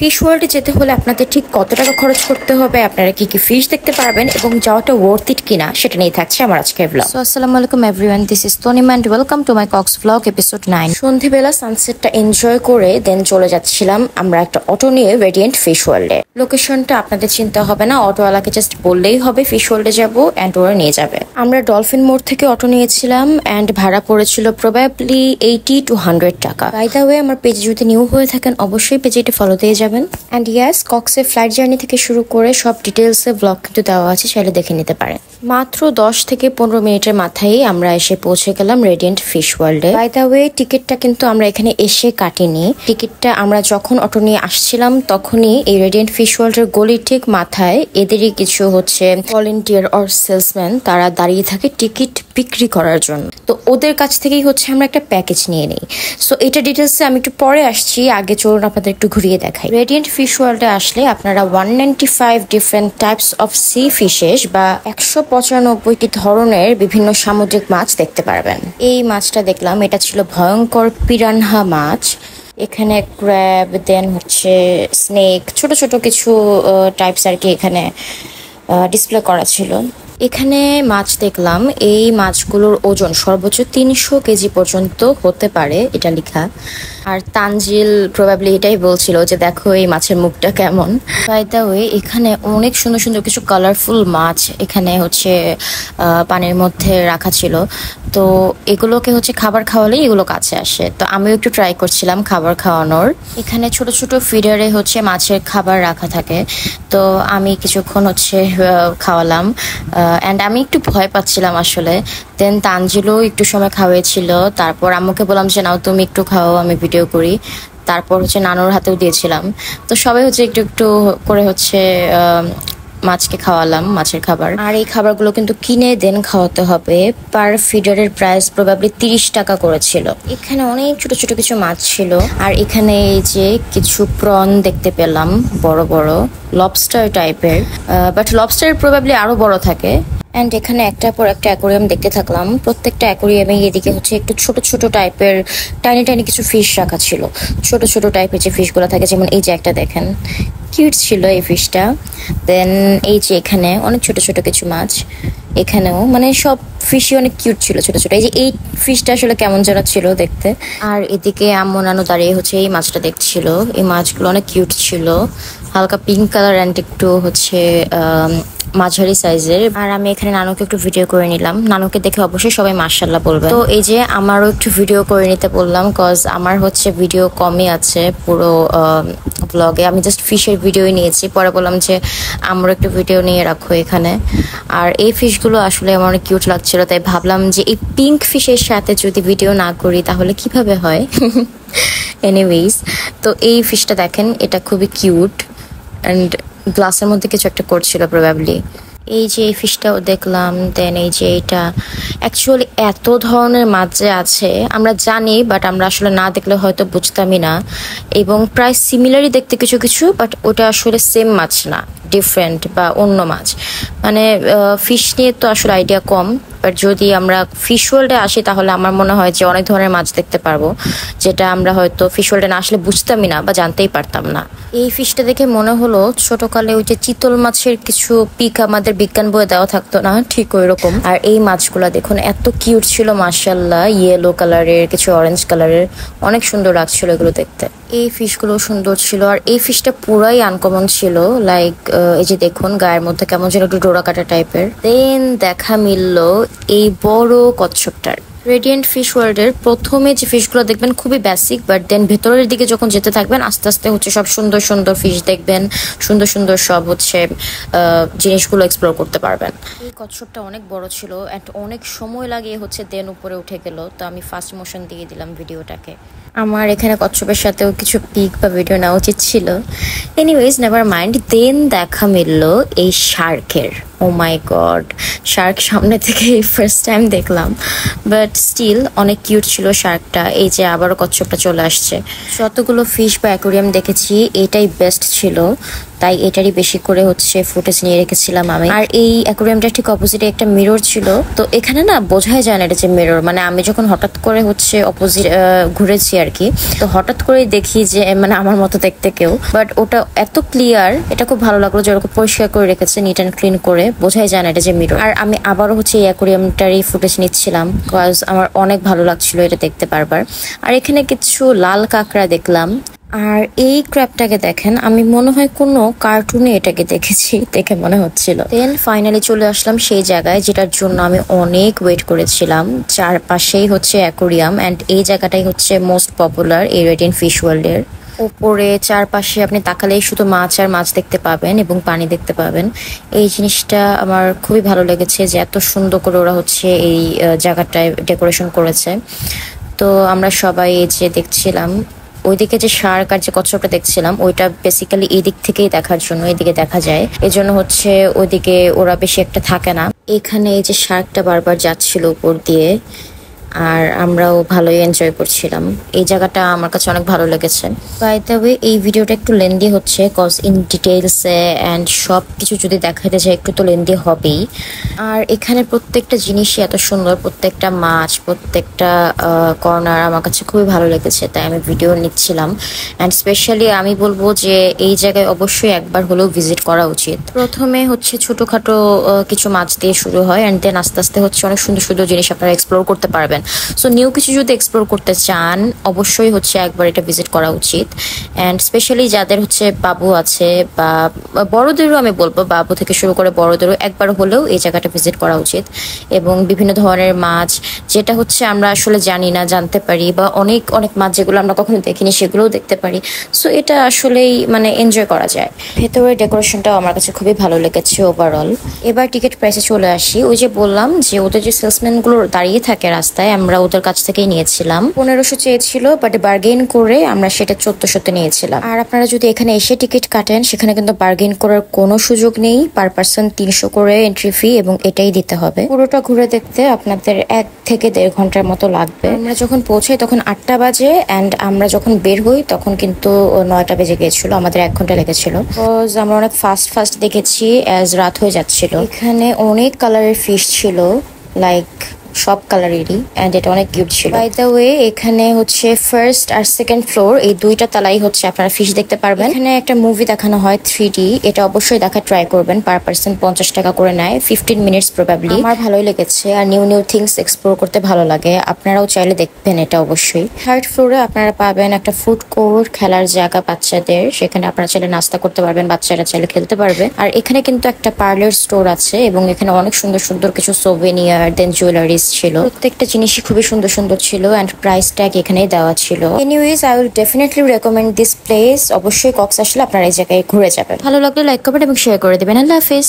Fish ওয়ার্ল্ডে যেতে হলে আপনাদের ঠিক কত টাকা খরচ করতে হবে, আপনারা কি কি ফিশ দেখতে পারবেন এবং যাওয়াটা ওয়ার্থ ইট কিনা সেটা নিয়ে থাকছে আমার আজকের ব্লগ। সো আসসালামু আলাইকুম everyone, this is Tanima and welcome to my Cox blog episode 9। সন্ধ্যাবেলা সানসেটটা এনজয় করে দেন চলে যাচ্ছিলাম আমরা একটা অটো নিয়ে রেডিয়েন্ট ফিশ ওয়ার্ল্ডে। লোকেশনটা আপনাদের চিন্তা হবে না, অটোওয়ালাকে জাস্ট বললেই হবে ফিশ ওয়ার্ল্ডে যাবো অ্যান্ড ওরা নিয়ে যাবে। আমরা ডলফিন মোড় থেকে অটো নিয়েছিলাম অ্যান্ড ভাড়া পড়েছিল প্রবাবলি 80 to 100 টাকা। বাই দ্য ওয়ে, আমার পেজে যদি নিউ হয়ে থাকেন অবশ্যই পেজটা ফলো দিয়ে যাবেন। অ্যান্ড ইয়াস, কক্সের ফ্লাইট জার্নি থেকে শুরু করে সব ডিটেলসে ব্লগ কিন্তু দেওয়া আছে, চাইলে দেখে নিতে পারেন। মাত্র 10 থেকে 15 মিনিটের মাথায় আমরা এসে পৌঁছে গেলাম রেডিয়েন্ট ফিশ ওয়ার্ল্ডে। বাই দ্য ওয়ে, টিকিটটা কিন্তু আমরা এখানে এসে কাটিনি। টিকিটটা আমরা যখন অটো নিয়ে আসছিলাম তখনই এই রেডিয়েন্ট ফিশ ওয়ার্ল্ডের গলির ঠিক মাথায় এদেরই কিছু ভলেন্টিয়ার অর সেলসম্যান, তারা দাঁড়িয়ে থাকে টিকিট বিক্রি করার জন্য। তো ওদের কাছ থেকেই আমরা একটা প্যাকেজ নিয়ে নিই। সো এটা ডিটেলসে আমি একটু পরে আসছি, আগে চলুন আপনাদের একটু ঘুরিয়ে দেখাই। রেডিয়েন্ট ফিশ ওয়ার্ল্ডে আসলে আপনারা 195 different types of sea fishes বা 195টি ধরনের বিভিন্ন সামুদ্রিক মাছ দেখতে পারবেন। এই মাছটা দেখলাম, এটা ছিল ভয়ঙ্কর পিরানহা মাছ। এখানে ক্র্যাব, দেন স্নেক, ছোট ছোট কিছু টাইপস আর কি এখানে ডিসপ্লে করা ছিল। এখানে মাছ দেখলাম, এই মাছগুলোর ওজন সর্বোচ্চ 300 কেজি পর্যন্ত হতে পারে, এটা লেখা। আর তানজিল প্রবাবলি এটাই বলছিল যে দেখো এই মাছের মুখটা কেমন। বাই দ্য ওয়ে, এখানে অনেক সুন্দর সুন্দর কিছু কালারফুল মাছ এখানে পানির মধ্যে রাখা ছিল। তো এগুলোকে খাবার খাওয়ালেই এগুলো কাছে আসে। তো আমিও একটু ট্রাই করছিলাম খাবার খাওয়ানোর। এখানে ছোট ছোট ফিডারে মাছের খাবার রাখা থাকে। তো আমি কিছুক্ষণ খাওয়ালাম অ্যান্ড আমি একটু ভয় পাচ্ছিলাম আসলে। দেন তানজিলও একটু সময় খাওয়াইছিল। তারপর আম্মুকে বললাম যে নাও তুমি একটু খাও, আমি ভিডিও করি। তারপর নানুর হাতেও দিয়েছিলাম। তো সবাই একটু একটু করে মাছকে খাওয়ালাম মাছের খাবার। আর এই খাবারগুলো কিন্তু কিনে দেন খাওয়াতে হবে। পার ফিডারের প্রাইস প্রবাবলি 30 টাকা করেছিল। এখানে অনেক ছোট ছোট কিছু মাছ ছিল। আর এখানে এই যে কিছু প্রন দেখতে পেলাম, বড় বড় লবস্টার টাইপের, বাট লবস্টার প্রবাবলি আরো বড় থাকে। অ্যান্ড এখানে একটার পর একটা অ্যাকোরিয়াম দেখতে থাকলাম। প্রত্যেকটা অ্যাকোরিয়ামে এদিকে একটু ছোট ছোট টাইপের টাইনি টাইনি কিছু ফিশ রাখা ছিল। ছোট ছোট টাইপের যে ফিশগুলো থাকে, যেমন এই যে একটা দেখেন, কিউট ছিল এই ফিশটা। দেন এই যে এখানে অনেক ছোট ছোট কিছু মাছ, এখানেও সব ফিশই অনেক কিউট ছিল, ছোট ছোট। এই যে এই ফিশটা আসলে কেমন যেন ছিল দেখতে। আর এদিকে আম্মু নানু দাঁড়িয়ে এই মাছটা দেখছিল। এই মাছগুলো অনেক কিউট ছিল, হালকা পিঙ্ক কালার অ্যান্ড একটু মাঝারি সাইজের। আর আমি এখানে নানুকে একটু ভিডিও করে নিলাম। নানুকে দেখে অবশ্যই সবাই মাশাআল্লাহ বলবে। তো এই যে আমারও একটু ভিডিও করে নিতে বললাম, কজ আমার ভিডিও কমই আছে পুরো ব্লগে। আমি জাস্ট ফিশের ভিডিওই নিয়েছি। পরে বললাম যে আমারও একটু ভিডিও নিয়ে রাখো এখানে। আর এই ফিশগুলো আসলে আমার অনেক কিউট লাগছিল, তাই ভাবলাম যে এই পিঙ্ক ফিশের সাথে যদি ভিডিও না করি তাহলে কিভাবে হয়। এনিওয়েজ, তো এই ফিশটা দেখেন, এটা খুবই কিউট অ্যান্ড গ্লাসের মধ্যে কিছু একটা করছিল প্রবাবলি। এই যে এই ফিশটাও দেখলাম। দেন এই যে এটা, অ্যাকচুয়ালি এত ধরনের মাছ যে আছে আমরা জানি, বাট আমরা আসলে না দেখলে হয়তো বুঝতামই না। এবং প্রায় সিমিলারই দেখতে কিছু কিছু, বাট ওটা আসলে সেম মাছ না, ডিফারেন্ট বা অন্য মাছ। ফিশ নিয়ে তো আসলে আইডিয়া কম, বাট যদি আমরা ফিশ ওয়ার্ল্ডে আসি তাহলে আমার মনে হয় যে অনেক ধরনের মাছ দেখতে পারবো, যেটা আমরা হয়তো ফিশ ওয়ার্ল্ডে না আসলে বুঝতামই না বা জানতেই পারতাম না। এই ফিশটা দেখে মনে হলো ছোটকালে ওই যে চিতল মাছের কিছু পিক আমাদের বিজ্ঞান বইয়ে দেওয়া থাকতো না, ঠিক ওই রকম। আর এই মাছগুলা দেখুন এত কিউট ছিল মাশাআল্লাহ, ইয়েলো কালারের, কিছু অরেঞ্জ কালারের, অনেক সুন্দর লাগছিল এগুলো দেখতে। এই ফিশগুলো সুন্দর ছিল। আর এই ফিশটা পুরাই আনকমন ছিল, লাইক এই যে দেখুন গায়ের মধ্যে কেমন যেন একটু ডোরা কাটা টাইপের। দেন দেখা মিললো এই বড় কচ্ছপটার। রেডিয়েন্ট ফিশ ওয়ার্ল্ডের প্রথমে যে ফিশগুলো দেখবেন খুবই বেসিক, বাট দেন ভেতরের দিকে যখন যেতে থাকবেন আস্তে আস্তে সব সুন্দর সুন্দর ফিশ দেখবেন, সুন্দর সুন্দর সব জিনিসগুলো এক্সপ্লোর করতে পারবেন। এই কচ্ছপটা অনেক বড় ছিল অ্যান্ড অনেক সময় লাগিয়ে দেন উপরে উঠে গেল। তো আমি ফাস্ট মোশন দিয়ে দিলাম ভিডিওটাকে। আমার এখানে কচ্ছপের সাথেও কিছু পিক বা ভিডিও নেওয়া উচিত ছিল। Anyways, never mind. দেন দেখা মিললো এই শার্কের। ও মাই গড, শার্ক সামনে থেকে ফার্স্ট টাইম দেখলাম, বাট স্টিল অনেক কিউট ছিল শার্কটা। এই যে আবারও কচ্ছপটা চলে আসছে। যতগুলো ফিশ বা অ্যাকোরিয়াম দেখেছি এটাই বেস্ট ছিল। তাই এটারই বেশি করে হচ্ছে ফুটেজ নিয়ে রেখেছিলাম আমি। আর এই অ্যাকোয়ারিয়ামটার ঠিক অপোজিটে একটা মিরর ছিল, তো এখানে না বোঝাই যায় না এটা যে মিরর। মানে আমি যখন হঠাৎ করে হচ্ছে অপোজিট ঘুরেছি আর কি, তো হঠাৎ করে দেখি যে মানে আমার মতো দেখতে কেউ, বাট ওটা এত ক্লিয়ার, এটা খুব ভালো লাগলো যে ওরকম পরিষ্কার করে রেখেছে, নিট অ্যান্ড ক্লিন করে, বোঝাই যায় না এটা যে মিরর। আর আমি আবারও হচ্ছে এই অ্যাকোয়ারিয়ামটারই ফুটেজ নিচ্ছিলাম, বিকজ আমার অনেক ভালো লাগছিল এটা দেখতে বারবার। আর এখানে কিছু লাল কাঁকড়া দেখলাম। আর এই ক্র্যাবটাকে দেখেন, আমি মনে হয় কোনো কার্টুনে এটাকে দেখেছি, দেখে মনে হচ্ছিল। দেন ফাইনালি চলে আসলাম সেই জায়গায় যেটার জন্য আমি অনেক ওয়েট করেছিলাম। চারপাশেই হচ্ছে অ্যাকোয়ারিয়াম, অ্যান্ড এই জায়গাটাই হচ্ছে মোস্ট পপুলার এই রেডিয়েন্ট ফিশ ওয়ার্ল্ডের। উপরে চারপাশে আপনি তাকালেই শুধু মাছ আর মাছ দেখতে পাবেন এবং পানি দেখতে পাবেন। এই জিনিসটা আমার খুবই ভালো লেগেছে যে এত সুন্দর করে ওরা হচ্ছে এই জায়গাটায় ডেকোরেশন করেছে। তো আমরা সবাই এই যে দেখছিলাম, ওইদিকে যে শার্ক আর যে কচ্ছপটা দেখছিলাম ওইটা বেসিক্যালি এই দিক থেকেই দেখার জন্য, এদিকে দেখা যায়, এই জন্য হচ্ছে ওইদিকে ওরা বেশি একটা থাকে না। এখানে এই যে শার্কটা বারবার যাচ্ছিল উপর দিয়ে, আর আমরাও ভালোই এনজয় করছিলাম। এই জায়গাটা আমার কাছে অনেক ভালো লেগেছে। বাই দ্য ওয়ে, এই ভিডিওটা একটু লেন্দি হচ্ছে, কজ ইন ডিটেলসে অ্যান্ড সব কিছু যদি দেখাতে যায় একটু তো লেন্দি হবেই। আর এখানে প্রত্যেকটা জিনিসই এত সুন্দর, প্রত্যেকটা মাছ, প্রত্যেকটা কর্নার আমার কাছে খুবই ভালো লেগেছে, তাই আমি ভিডিও নিচ্ছিলাম। অ্যান্ড স্পেশালি আমি বলবো যে এই জায়গায় অবশ্যই একবার হলেও ভিজিট করা উচিত। প্রথমে হচ্ছে ছোটোখাটো কিছু মাছ দিয়ে শুরু হয়, অ্যান্ড দেন আস্তে আস্তে হচ্ছে অনেক সুন্দর সুন্দর জিনিস আপনারা এক্সপ্লোর করতে পারবেন। সো নিউ কিছু যদি এক্সপ্লোর করতে চান অবশ্যই হচ্ছে একবার এটা ভিজিট করা উচিত। অ্যান্ড স্পেশালি যাদের হচ্ছে বাবু আছে বা বড়দেরও আমি বলবো, বাবু থেকে শুরু করে বড়দেরও একবার হলেও এই জায়গাটা ভিজিট করা উচিত। এবং বিভিন্ন ধরনের মাছ যেটা হচ্ছে আমরা আসলে জানি না, জানতে পারি, বা অনেক অনেক মাছ যেগুলো আমরা কখনো দেখিনি সেগুলোও দেখতে পারি। সো এটা আসলেই মানে এনজয় করা যায়। ভেতরের ডেকোরেশনটাও আমার কাছে খুবই ভালো লেগেছে ওভারঅল। এবার টিকিট প্রাইসে চলে আসি। ওই যে বললাম যে ওদের যে সেলসম্যানগুলো দাঁড়িয়ে থাকে রাস্তায়, আমরা ওদের কাছ থেকেই নিয়েছিলাম। 1500 চেয়েছিল, বাট বার্গেন করে আমরা সেটা 1400-তে নিয়েছিলাম। আর আপনারা যদি এখানে এসে টিকিট কাটেন সেখানে কিন্তু বার্গেন করার কোনো সুযোগ নেই। পার পার্সন 300 করে এন্ট্রি ফি, এবং এটাই দিতে হবে। পুরোটা ঘুরে দেখতে আপনাদের 1 থেকে 1.5 ঘন্টার মতো লাগবে। আমরা যখন পৌঁছাই তখন 8টা বাজে, অ্যান্ড আমরা যখন বের হই তখন কিন্তু 9টা বেজে গিয়েছিল। আমাদের 1 ঘন্টা লেগেছিল, বিকজ আমরা অনেক ফাস্ট দেখেছি অ্যাজ রাত হয়ে যাচ্ছিল। এখানে অনেক কালারের ফিশ ছিল, লাইক সব কালারেরই, এন্ড এটা অনেক কিউট ছিল। বাই দ্য ওয়ে, এখানে হচ্ছে ফার্স্ট আর সেকেন্ড ফ্লোর এই দুইটা তালাই হচ্ছে আপনারা ফিশ দেখতে পারবেন। এখানে একটা মুভি দেখানো হয় 3D, এটা অবশ্যই দেখা ট্রাই করবেন। পার পার্সন 50 টাকা করে নেয়, 15 মিনিটস প্রবাবলি। আমার ভালোই লেগেছে, আর নিউ থিংস এক্সপ্লোর করতে ভালো লাগে। আপনারাও চাইলে দেখবেন এটা অবশ্যই। থার্ড ফ্লোরে আপনারা পাবেন একটা ফুড কোর্ট, খেলার জায়গা বাচ্চাদের, সেখানে আপনারা চাইলে নাস্তা করতে পারবেন, বাচ্চারা চাইলে খেলতে পারবে। আর এখানে কিন্তু একটা পার্লার স্টোর আছে, এবং এখানে অনেক সুন্দর সুন্দর কিছু সোভেনিয়ার দেন জুয়েলারি ছিল। প্রত্যেকটা জিনিসই খুবই সুন্দর সুন্দর ছিল, এন্ড প্রাইস ট্যাগ এখানেই দেওয়া ছিল। Anyways, I will definitely recommend this place. অবশ্যই কক্স আসলে আপনারা এই জায়গায় ঘুরে যাবেন। ভালো লাগলে লাইক কমেন্ট এবং শেয়ার করে দেবেন। আল্লাহ হাফেজ।